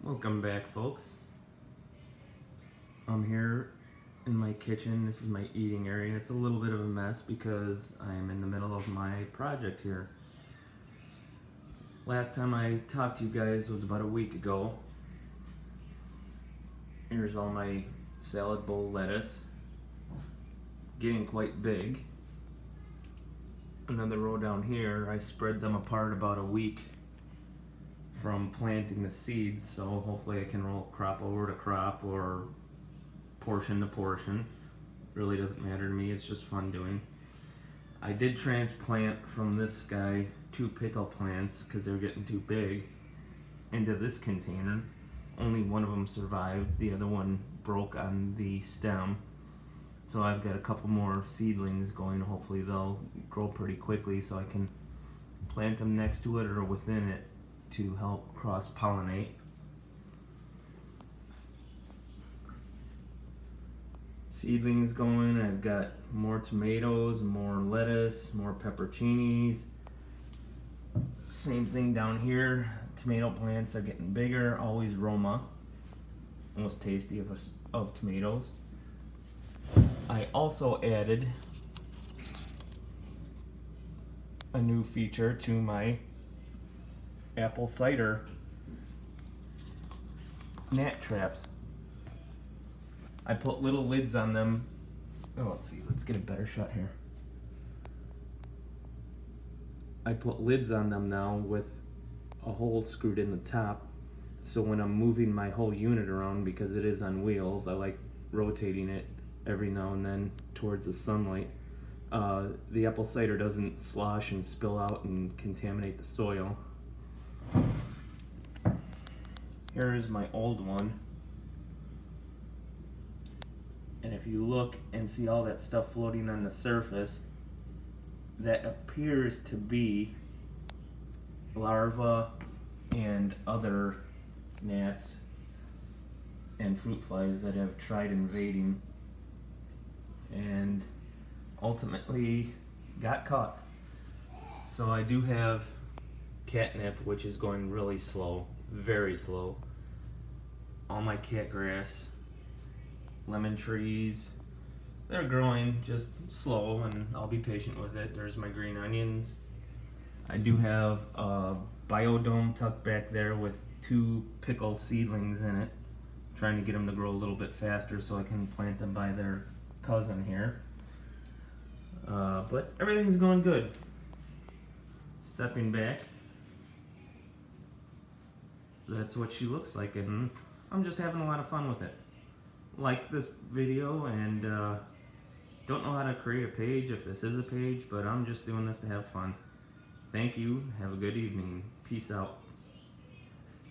Welcome back, folks. I'm here in my kitchen. This is my eating area. It's a little bit of a mess because I'm in the middle of my project here. Last time I talked to you guys was about a week ago. Here's all my salad bowl lettuce. Getting quite big. Another row down here, I spread them apart about a week from planting the seeds, so hopefully I can roll crop over to crop or portion to portion. Really doesn't matter to me, it's just fun doing. I did transplant from this guy 2 pickle plants because they're getting too big into this container. Only one of them survived, the other one broke on the stem. So I've got a couple more seedlings going. Hopefully they'll grow pretty quickly so I can plant them next to it or within it to help cross-pollinate. Seedlings going. I've got more tomatoes, more lettuce, more pepperoncinis. Same thing down here. Tomato plants are getting bigger. Always Roma. Most tasty of tomatoes. I also added a new feature to my apple cider gnat traps. I put little lids on them. Oh, let's see, let's get a better shot here. I put lids on them now with a hole screwed in the top, so when I'm moving my whole unit around, because it is on wheels, I like rotating it every now and then towards the sunlight. The apple cider doesn't slosh and spill out and contaminate the soil. Here is my old one. And if you look and see all that stuff floating on the surface, that appears to be larvae and other gnats and fruit flies that have tried invading and ultimately got caught. So I do have catnip, which is going really slow, very slow. All my catgrass, lemon trees, they're growing just slow, and I'll be patient with it. There's my green onions. I do have a biodome tucked back there with 2 pickle seedlings in it. I'm trying to get them to grow a little bit faster so I can plant them by their cousin here. But everything's going good. Stepping back, that's what she looks like, and I'm just having a lot of fun with it. Like this video, and don't know how to create a page if this is a page, but I'm just doing this to have fun. Thank you. Have a good evening. Peace out.